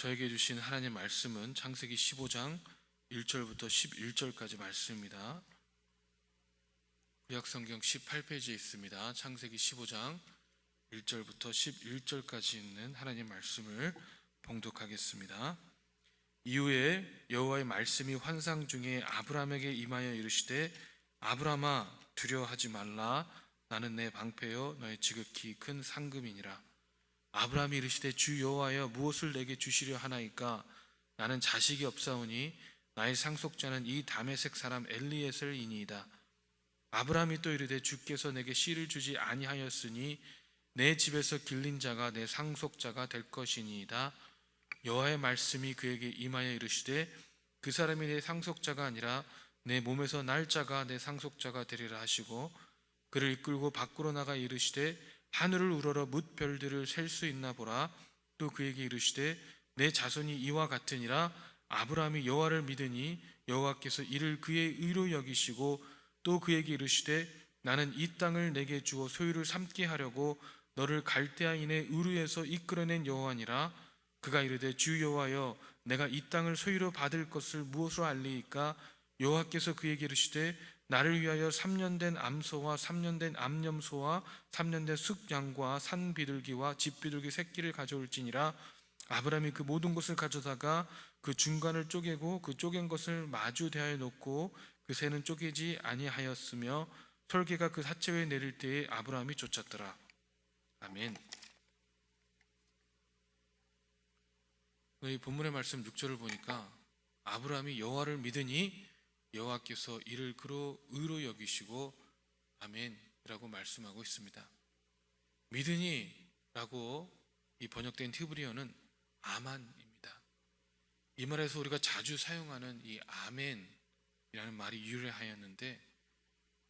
저에게 주신 하나님 말씀은 창세기 15장 1절부터 11절까지 말씀입니다. 구약성경 18페이지에 있습니다. 창세기 15장 1절부터 11절까지 있는 하나님 말씀을 봉독하겠습니다. 이후에 여호와의 말씀이 환상 중에 아브라함에게 임하여 이르시되 아브라함아 두려워하지 말라. 나는 내 방패여 너의 지극히 큰 상급이니라. 아브라함이 이르시되 주 여호와여 무엇을 내게 주시려 하나이까? 나는 자식이 없사오니 나의 상속자는 이 다메섹 사람 엘리에셀이니이다. 아브라함이 또 이르되 주께서 내게 씨를 주지 아니하였으니 내 집에서 길린 자가 내 상속자가 될 것이니이다. 여호와의 말씀이 그에게 임하여 이르시되 그 사람이 내 상속자가 아니라 내 몸에서 날 자가 내 상속자가 되리라 하시고 그를 이끌고 밖으로 나가 이르시되 하늘을 우러러 뭇 별들을 셀 수 있나 보라. 또 그에게 이르시되 내 자손이 이와 같으니라. 아브라함이 여호와를 믿으니 여호와께서 이를 그의 의로 여기시고 또 그에게 이르시되 나는 이 땅을 내게 주어 소유를 삼게 하려고 너를 갈대아인의 우르에서 이끌어낸 여호와니라. 그가 이르되 주 여호와여 내가 이 땅을 소유로 받을 것을 무엇으로 알리이까? 여호와께서 그에게 이르시되 나를 위하여 3년 된 암소와 3년 된 암염소와 3년 된 숙양과 산비둘기와 집비둘기 새끼를 가져올지니라. 아브라함이 그 모든 것을 가져다가 그 중간을 쪼개고 그 쪼갠 것을 마주 대하여 놓고 그 새는 쪼개지 아니하였으며 솔개가 그 사체에 내릴 때에 아브라함이 쫓았더라. 아멘. 이 본문의 말씀 6절을 보니까 아브라함이 여호와를 믿으니 여호와께서 이를 그로 의로 여기시고 아멘이라고 말씀하고 있습니다. 믿으니 라고 이 번역된 히브리어는 아만입니다. 이 말에서 우리가 자주 사용하는 이 아멘이라는 말이 유래하였는데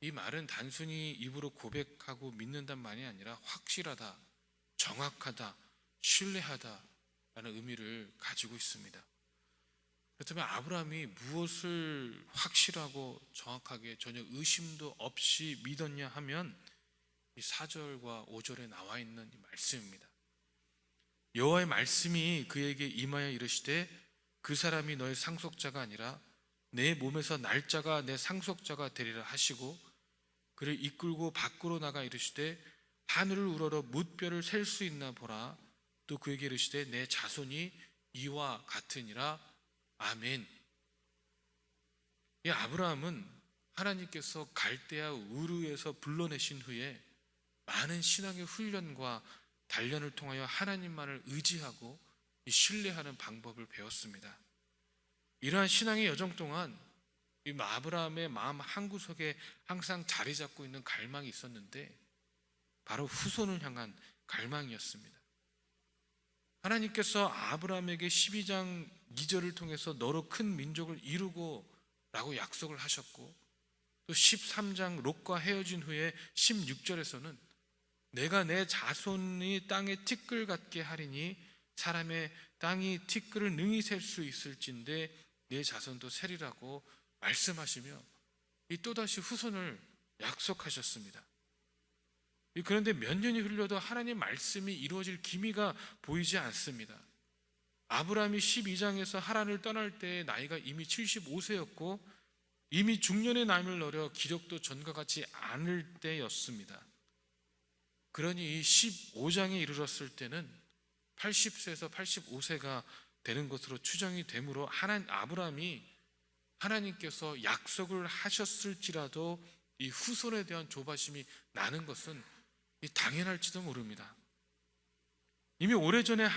이 말은 단순히 입으로 고백하고 믿는단 말이 아니라 확실하다, 정확하다, 신뢰하다라는 의미를 가지고 있습니다. 그렇다면 아브라함이 무엇을 확실하고 정확하게 전혀 의심도 없이 믿었냐 하면 이 4절과 5절에 나와 있는 이 말씀입니다. 여호와의 말씀이 그에게 임하여 이르시되 그 사람이 너의 상속자가 아니라 내 몸에서 날 자가 내 상속자가 되리라 하시고 그를 이끌고 밖으로 나가 이르시되 하늘을 우러러 뭇별을 셀 수 있나 보라. 또 그에게 이르시되 내 자손이 이와 같으니라. 아멘. 이 아브라함은 하나님께서 갈대아 우르에서 불러내신 후에 많은 신앙의 훈련과 단련을 통하여 하나님만을 의지하고 신뢰하는 방법을 배웠습니다. 이러한 신앙의 여정 동안 이 아브라함의 마음 한구석에 항상 자리 잡고 있는 갈망이 있었는데 바로 후손을 향한 갈망이었습니다. 하나님께서 아브라함에게 12장 2절을 통해서 너로 큰 민족을 이루고 라고 약속을 하셨고 또 13장 롯과 헤어진 후에 16절에서는 내가 내 자손이 땅에 티끌 같게 하리니 사람의 땅이 티끌을 능히 셀 수 있을진데 내 자손도 세리라고 말씀하시며 이 또다시 후손을 약속하셨습니다. 그런데 몇 년이 흘러도 하나님 말씀이 이루어질 기미가 보이지 않습니다. 아브라함이 12장에서 하란을 떠날 때 나이가 이미 75세였고 이미 중년의 나이를 노려 기력도 전과 같지 않을 때였습니다. 그러니 이 15장에 이르렀을 때는 80세에서 85세가 되는 것으로 추정이 되므로 아브라함이 하나님께서 약속을 하셨을지라도 이 후손에 대한 조바심이 나는 것은 당연할지도 모릅니다. 이미 오래전에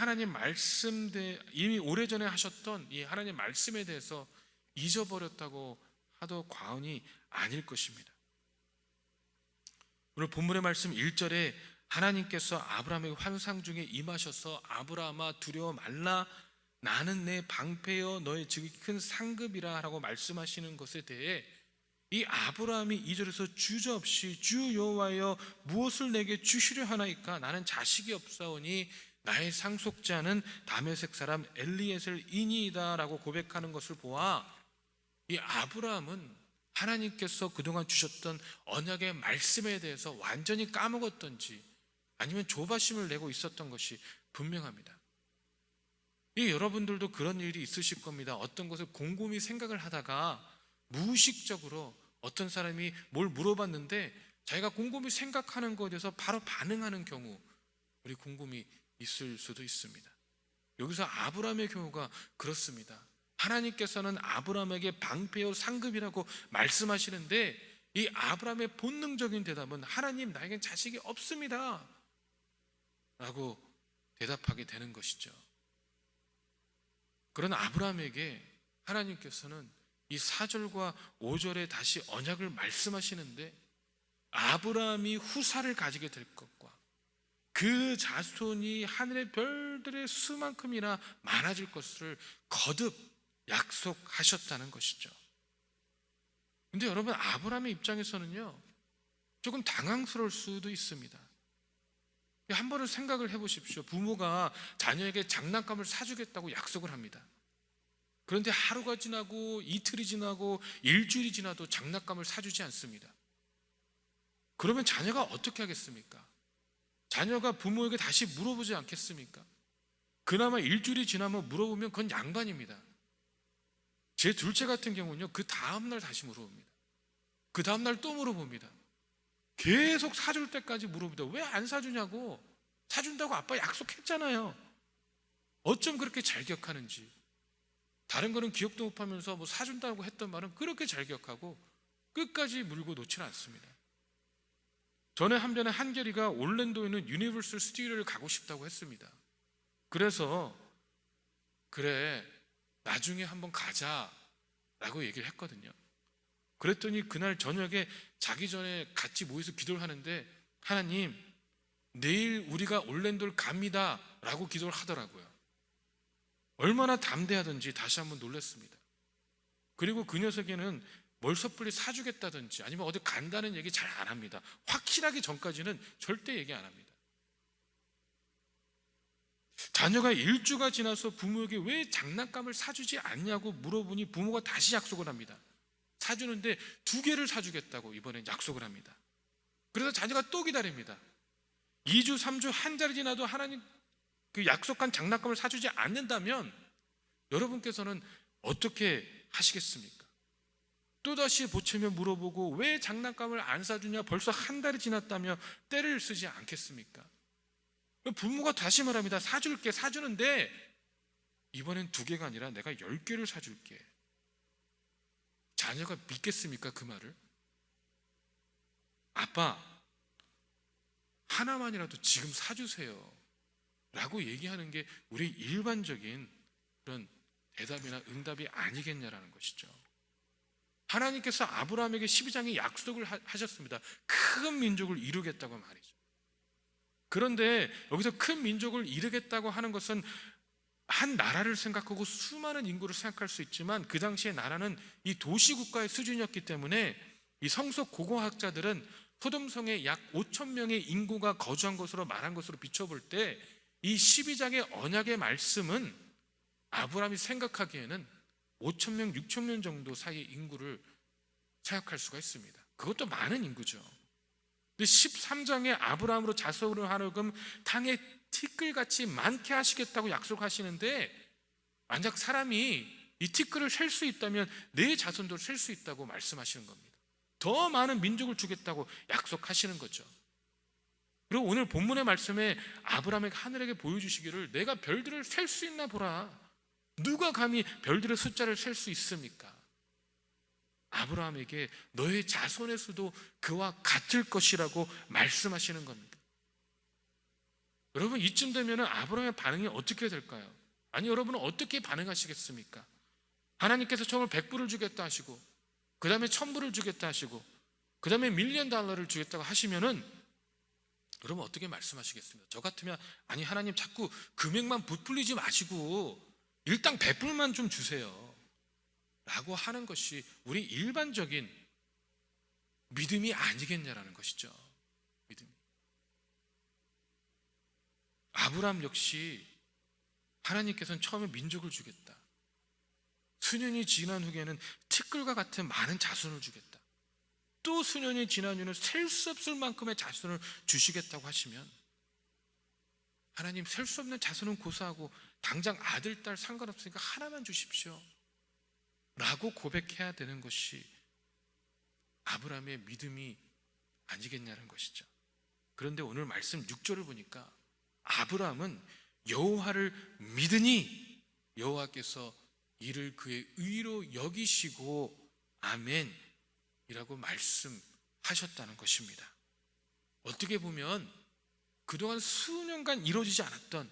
이미 오래전에 하셨던 이 하나님 말씀에 대해서 잊어버렸다고 하도 과언이 아닐 것입니다. 오늘 본문의 말씀 1절에 하나님께서 아브라함의 환상 중에 임하셔서 아브라함아 두려워 말라. 나는 내 방패여 너의 지극히 큰 상급이라 라고 말씀하시는 것에 대해 이 아브라함이 2절에서 주저없이 주 여호와여 무엇을 내게 주시려 하나이까? 나는 자식이 없사오니 나의 상속자는 다메섹 사람 엘리에셀이니이다 라고 고백하는 것을 보아 이 아브라함은 하나님께서 그동안 주셨던 언약의 말씀에 대해서 완전히 까먹었던지 아니면 조바심을 내고 있었던 것이 분명합니다. 여러분들도 그런 일이 있으실 겁니다. 어떤 것을 곰곰이 생각을 하다가 무의식적으로 어떤 사람이 뭘 물어봤는데 자기가 곰곰이 생각하는 것에 대해서 바로 반응하는 경우, 우리 곰곰이 있을 수도 있습니다. 여기서 아브라함의 경우가 그렇습니다. 하나님께서는 아브라함에게 방패요 상급이라고 말씀하시는데 이 아브라함의 본능적인 대답은 하나님, 나에겐 자식이 없습니다 라고 대답하게 되는 것이죠. 그런 아브라함에게 하나님께서는 이 4절과 5절에 다시 언약을 말씀하시는데 아브라함이 후사를 가지게 될 것과 그 자손이 하늘의 별들의 수만큼이나 많아질 것을 거듭 약속하셨다는 것이죠. 근데 여러분, 아브라함의 입장에서는요 조금 당황스러울 수도 있습니다. 한 번은 생각을 해보십시오. 부모가 자녀에게 장난감을 사주겠다고 약속을 합니다. 그런데 하루가 지나고 이틀이 지나고 일주일이 지나도 장난감을 사주지 않습니다. 그러면 자녀가 어떻게 하겠습니까? 자녀가 부모에게 다시 물어보지 않겠습니까? 그나마 일주일이 지나면 물어보면 그건 양반입니다. 제 둘째 같은 경우는요, 그 다음날 다시 물어봅니다. 그 다음날 또 물어봅니다. 계속 사줄 때까지 물어봅니다. 왜 안 사주냐고. 사준다고 아빠 약속했잖아요. 어쩜 그렇게 잘 기억하는지. 다른 거는 기억도 못하면서 뭐 사준다고 했던 말은 그렇게 잘 기억하고 끝까지 물고 놓질 않습니다. 전에 한편에 한결이가 올랜도에 있는 유니버설 스튜디오를 가고 싶다고 했습니다. 그래서 그래, 나중에 한번 가자라고 얘기를 했거든요. 그랬더니 그날 저녁에 자기 전에 같이 모여서 기도를 하는데 하나님, 내일 우리가 올랜도를 갑니다 라고 기도를 하더라고요. 얼마나 담대하든지 다시 한번 놀랐습니다. 그리고 그 녀석에는 뭘 섣불리 사주겠다든지 아니면 어디 간다는 얘기 잘 안 합니다. 확실하기 전까지는 절대 얘기 안 합니다. 자녀가 일주가 지나서 부모에게 왜 장난감을 사주지 않냐고 물어보니 부모가 다시 약속을 합니다. 사주는데 2개를 사주겠다고 이번엔 약속을 합니다. 그래서 자녀가 또 기다립니다. 2주, 3주, 한 달이 지나도 하나님 그 약속한 장난감을 사주지 않는다면 여러분께서는 어떻게 하시겠습니까? 또다시 보채며 물어보고 왜 장난감을 안 사주냐, 벌써 한 달이 지났다며 때를 쓰지 않겠습니까? 부모가 다시 말합니다. 사줄게, 사주는데 이번엔 2개가 아니라 내가 10개를 사줄게. 자녀가 믿겠습니까? 그 말을? 아빠, 하나만이라도 지금 사주세요 라고 얘기하는 게 우리 일반적인 그런 대답이나 응답이 아니겠냐라는 것이죠. 하나님께서 아브라함에게 12장에 약속을 하셨습니다. 큰 민족을 이루겠다고 말이죠. 그런데 여기서 큰 민족을 이루겠다고 하는 것은 한 나라를 생각하고 수많은 인구를 생각할 수 있지만 그 당시의 나라는 이 도시국가의 수준이었기 때문에 이 성서 고고학자들은 소돔성에 약 5천 명의 인구가 거주한 것으로 말한 것으로 비춰볼 때 이 12장의 언약의 말씀은 아브라함이 생각하기에는 5천 명, 6천 명 정도 사이의 인구를 생각할 수가 있습니다. 그것도 많은 인구죠. 근데 13장에 아브라함으로 자손을 하려금 땅에 티끌같이 많게 하시겠다고 약속하시는데 만약 사람이 이 티끌을 셀 수 있다면 내 자손도 셀 수 있다고 말씀하시는 겁니다. 더 많은 민족을 주겠다고 약속하시는 거죠. 그리고 오늘 본문의 말씀에 아브라함에게 하늘에게 보여주시기를 내가 별들을 셀 수 있나 보라. 누가 감히 별들의 숫자를 셀 수 있습니까? 아브라함에게 너의 자손의 수도 그와 같을 것이라고 말씀하시는 겁니다. 여러분, 이쯤 되면 아브라함의 반응이 어떻게 될까요? 아니, 여러분은 어떻게 반응하시겠습니까? 하나님께서 처음에 100불을 주겠다 하시고 그 다음에 1000불을 주겠다 하시고 그 다음에 $1,000,000를 주겠다고 하시면은 여러분 어떻게 말씀하시겠습니까? 저 같으면 아니 하나님 자꾸 금액만 부풀리지 마시고 일당 100불만 좀 주세요 라고 하는 것이 우리 일반적인 믿음이 아니겠냐라는 것이죠. 믿음. 아브라함 역시 하나님께서는 처음에 민족을 주겠다, 수년이 지난 후에는 티끌과 같은 많은 자손을 주겠다, 또 수년이 지난 후에는 셀 수 없을 만큼의 자손을 주시겠다고 하시면 하나님 셀 수 없는 자손은 고사하고 당장 아들, 딸 상관없으니까 하나만 주십시오 라고 고백해야 되는 것이 아브라함의 믿음이 아니겠냐는 것이죠. 그런데 오늘 말씀 6절을 보니까 아브라함은 여호와를 믿으니 여호와께서 이를 그의 의로 여기시고 아멘이라고 말씀하셨다는 것입니다. 어떻게 보면 그동안 수년간 이루어지지 않았던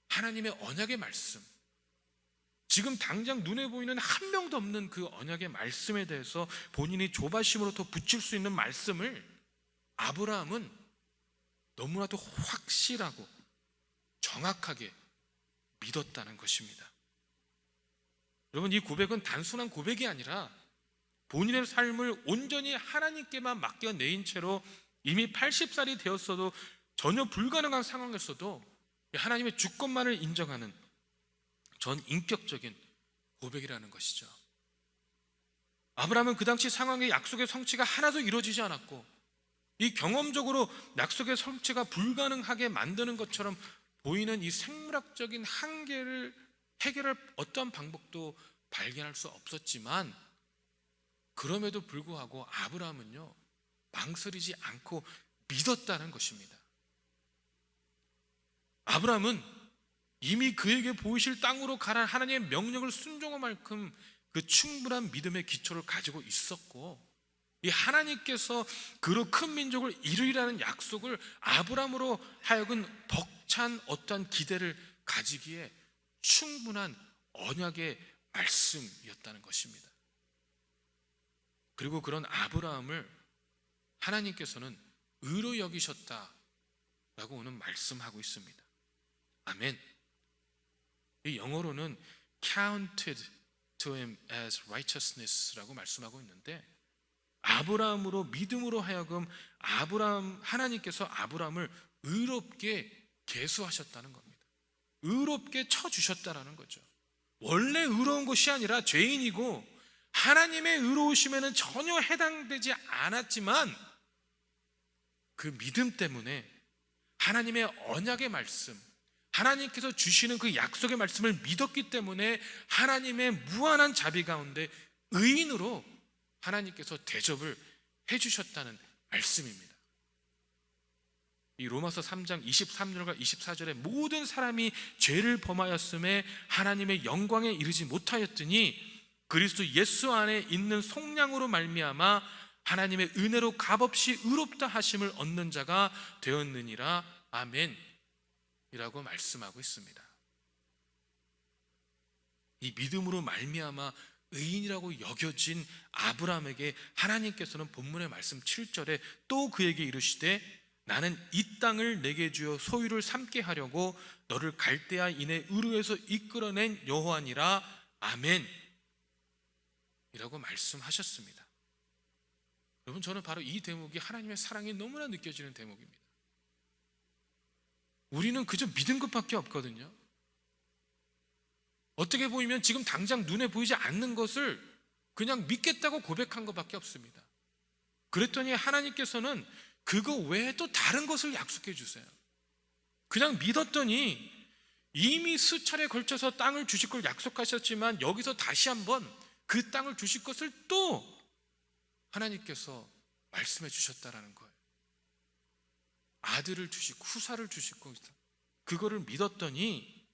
하나님의 언약의 말씀, 지금 당장 눈에 보이는 한 명도 없는 그 언약의 말씀에 대해서 본인이 조바심으로 더 붙일 수 있는 말씀을 아브라함은 너무나도 확실하고 정확하게 믿었다는 것입니다. 여러분, 이 고백은 단순한 고백이 아니라 본인의 삶을 온전히 하나님께만 맡겨내인 채로 이미 80살이 되었어도 전혀 불가능한 상황에서도 하나님의 주권만을 인정하는 전 인격적인 고백이라는 것이죠. 아브라함은 그 당시 상황의 약속의 성취가 하나도 이루어지지 않았고 이 경험적으로 약속의 성취가 불가능하게 만드는 것처럼 보이는 이 생물학적인 한계를 해결할 어떠한 방법도 발견할 수 없었지만 그럼에도 불구하고 아브라함은요 망설이지 않고 믿었다는 것입니다. 아브라함은 이미 그에게 보이실 땅으로 가라 하나님의 명령을 순종할 만큼 그 충분한 믿음의 기초를 가지고 있었고 이 하나님께서 그로 큰 민족을 이루리라는 약속을 아브라함으로 하여금 벅찬 어떠한 기대를 가지기에 충분한 언약의 말씀이었다는 것입니다. 그리고 그런 아브라함을 하나님께서는 의로 여기셨다라고 오늘 말씀하고 있습니다. 아멘. 이 영어로는 counted to him as righteousness라고 말씀하고 있는데 아브라함으로 믿음으로 하여금 하나님께서 아브라함을 의롭게 계수하셨다는 겁니다. 의롭게 쳐주셨다라는 거죠. 원래 의로운 것이 아니라 죄인이고 하나님의 의로우심에는 전혀 해당되지 않았지만 그 믿음 때문에 하나님의 언약의 말씀, 하나님께서 주시는 그 약속의 말씀을 믿었기 때문에 하나님의 무한한 자비 가운데 의인으로 하나님께서 대접을 해주셨다는 말씀입니다. 이 로마서 3장 23절과 24절에 모든 사람이 죄를 범하였음에 하나님의 영광에 이르지 못하였더니 그리스도 예수 안에 있는 속량으로 말미암아 하나님의 은혜로 값없이 의롭다 하심을 얻는 자가 되었느니라. 아멘 이라고 말씀하고 있습니다. 이 믿음으로 말미암아 의인이라고 여겨진 아브라함에게 하나님께서는 본문의 말씀 7절에 또 그에게 이르시되 나는 이 땅을 내게 주어 소유를 삼게 하려고 너를 갈대아 인의 우르에서 이끌어낸 여호와니라. 아멘 이라고 말씀하셨습니다. 여러분, 저는 바로 이 대목이 하나님의 사랑이 너무나 느껴지는 대목입니다. 우리는 그저 믿은 것밖에 없거든요. 어떻게 보이면 지금 당장 눈에 보이지 않는 것을 그냥 믿겠다고 고백한 것밖에 없습니다. 그랬더니 하나님께서는 그거 외에 또 다른 것을 약속해 주세요. 그냥 믿었더니 이미 수차례 걸쳐서 땅을 주실 걸 약속하셨지만 여기서 다시 한번 그 땅을 주실 것을 또 하나님께서 말씀해 주셨다라는 거예요. 아들을 주시고 후사를 주시고 그거를 믿었더니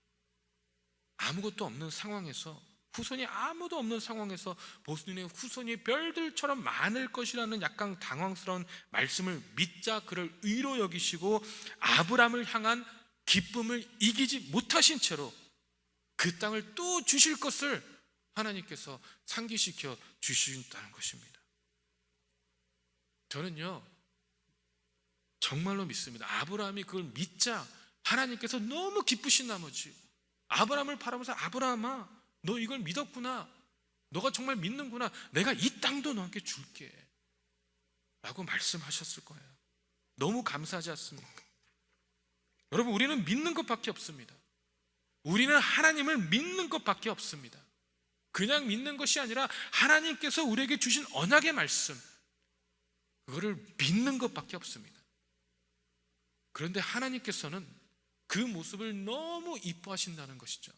아무것도 없는 상황에서 후손이 아무도 없는 상황에서 보스눈의 후손이 별들처럼 많을 것이라는 약간 당황스러운 말씀을 믿자 그를 의로 여기시고 아브라함을 향한 기쁨을 이기지 못하신 채로 그 땅을 또 주실 것을 하나님께서 상기시켜 주신다는 것입니다. 저는요 정말로 믿습니다. 아브라함이 그걸 믿자 하나님께서 너무 기쁘신 나머지 아브라함을 바라보면서 아브라함아 너 이걸 믿었구나, 너가 정말 믿는구나, 내가 이 땅도 너에게 줄게 라고 말씀하셨을 거예요. 너무 감사하지 않습니까? 여러분, 우리는 믿는 것밖에 없습니다. 우리는 하나님을 믿는 것밖에 없습니다. 그냥 믿는 것이 아니라 하나님께서 우리에게 주신 언약의 말씀, 그거를 믿는 것밖에 없습니다. 그런데 하나님께서는 그 모습을 너무 이뻐하신다는 것이죠.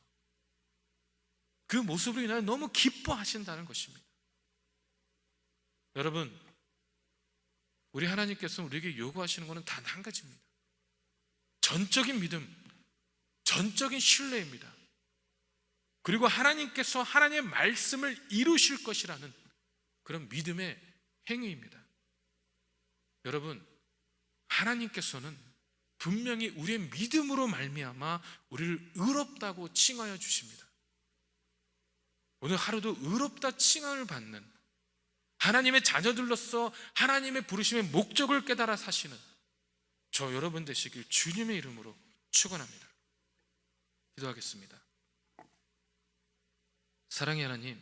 그 모습으로 인하여 너무 기뻐하신다는 것입니다. 여러분, 우리 하나님께서 우리에게 요구하시는 것은 단 한 가지입니다. 전적인 믿음, 전적인 신뢰입니다. 그리고 하나님께서 하나님의 말씀을 이루실 것이라는 그런 믿음의 행위입니다. 여러분, 하나님께서는 분명히 우리의 믿음으로 말미암아 우리를 의롭다고 칭하여 주십니다. 오늘 하루도 의롭다 칭함을 받는 하나님의 자녀들로서 하나님의 부르심의 목적을 깨달아 사시는 저 여러분 되시길 주님의 이름으로 축원합니다. 기도하겠습니다. 사랑의 하나님,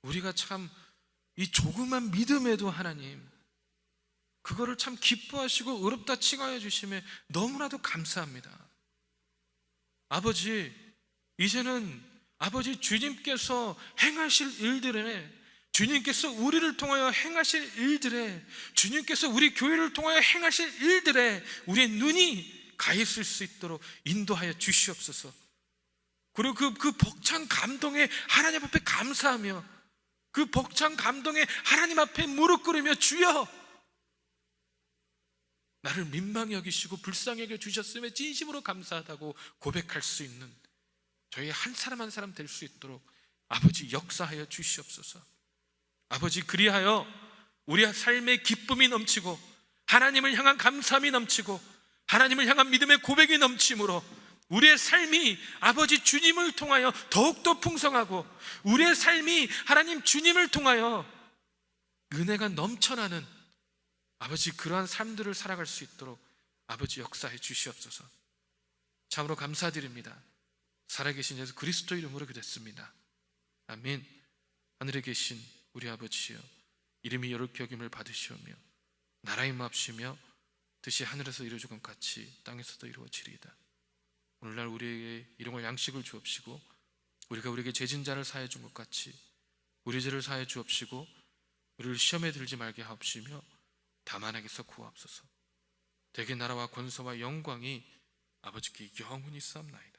우리가 참 이 조그만 믿음에도 하나님 그거를 참 기뻐하시고 의롭다 칭하여 주심에 너무나도 감사합니다. 아버지, 이제는 아버지 주님께서 행하실 일들에, 주님께서 우리를 통하여 행하실 일들에, 주님께서 우리 교회를 통하여 행하실 일들에 우리의 눈이 가 있을 수 있도록 인도하여 주시옵소서. 그리고 그 벅찬 감동에 하나님 앞에 감사하며, 그 벅찬 감동에 하나님 앞에 무릎 꿇으며 주여, 나를 민망히 여기시고 불쌍히 여겨 주셨음에 진심으로 감사하다고 고백할 수 있는 저희 한 사람 한 사람 될 수 있도록 아버지 역사하여 주시옵소서. 아버지, 그리하여 우리의 삶의 기쁨이 넘치고 하나님을 향한 감사함이 넘치고 하나님을 향한 믿음의 고백이 넘침으로 우리의 삶이 아버지 주님을 통하여 더욱더 풍성하고 우리의 삶이 하나님 주님을 통하여 은혜가 넘쳐나는 아버지 그러한 삶들을 살아갈 수 있도록 아버지 역사해 주시옵소서. 참으로 감사드립니다. 살아계신 예수 그리스도 이름으로 기도했습니다. 아멘. 하늘에 계신 우리 아버지여, 이름이 여롭게 여김을 받으시오며 나라의 마옵시며 뜻이 하늘에서 이루어진 것 같이 땅에서도 이루어지리이다. 오늘날 우리에게 일용할 양식을 주옵시고 우리가 우리에게 죄진 자를 사하여 준 것 같이 우리 죄를 사하여 주옵시고 우리를 시험에 들지 말게 하옵시며 다만 악에서 구하옵소서. 대개 나라와 권세와 영광이 아버지께 영원히 있사옵나이다.